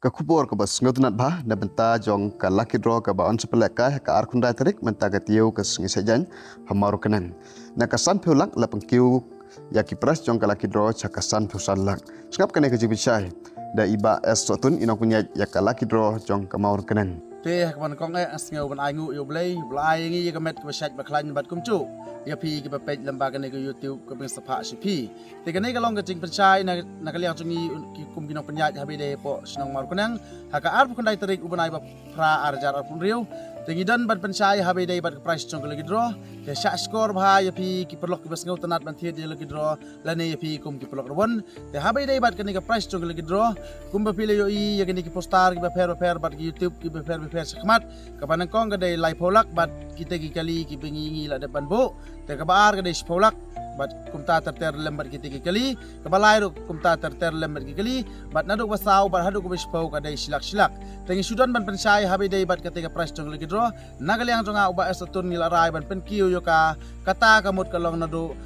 Kakubor ka bas ngotunat bah na benta jong ka lucky draw ka ba on sepeleka ka ar kundai tarik menta ka tiu ka sengi sajan hamaru kenan na kasan pulak la pengkiu ya ki pres jong ka lucky draw cha kasan pusalak ngap kene ka jibisai da iba es sotun ino punya ya ka lucky draw jong ka maur kenan te kaman kong asngau ban ai ngu yo blai blai ngi ka met ka shat ba klan bat kum chu ya pi ki ba pej lembaga ne ka youtube ka bing sapa si pi te ka ne ka long ka jing percai na ka liang chungi ki kum binong penyaj habi de po senang mar kunang ha ka ar pun dai tarik ubanai ba pra arjar ar pun riu tengi dan ban pencai habi de bat price chong ka lagi draw te sha score ba ya pi ki perlok ki bas ngau tanat ban thiet de lagi draw la ne ya pi kum ki perlok ron te habi de bat ka ne ka price chong ka lagi draw kum ba pile yo i ya ni ki postar ki ba per bat ki youtube ki ba per sakmat kapan kong ka de live polak bat kita ki kali ki bengi la depan bo te ka baar ka de polak bat kumta ter lembat kita ki kali ka balai ro kumta ter lembat ki kali bat naduk basau bat haduk bis pau ka de silak tengi sudan ban pensai habi de bat ketika price jong lagi draw nagaliang jonga uba esatun nila rai ban pen kiu yo ka kata kamut kalong nadu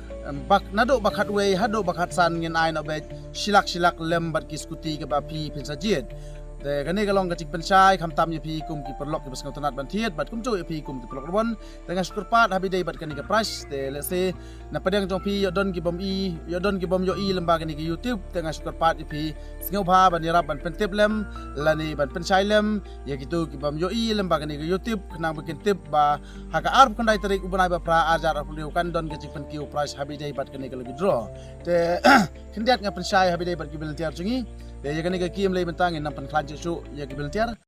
nadu bakat we hadu bakat san ngin ai no be silak lembat ki skuti ka ba pi pensajiet te kani kalong kacik pensai kham tam ye pi kum ki perlok ki basngau tanat ban thiet bat kum chu ye pi kum ki perlok ron dengan syukur pat habi dei bat kani ka price te let's say na padang jong pi yo don ki bom yo i lembaga ni ki youtube dengan syukur pat ye pi sngau bha ban yarap ban pentip lem lani ban pensai lem ye gitu ki bom yo i lembaga ni ki youtube kenang bikin tip ba haka arp kandai tarik ubanai ba pra ajar apulio kan don kacik pen ki price habi dei bat kani ka lagi draw te kindiat nga pensai habi dei bat ki volunteer chungi ya kani ka kiem lei bentang in nampan klan chu ya ki volunteer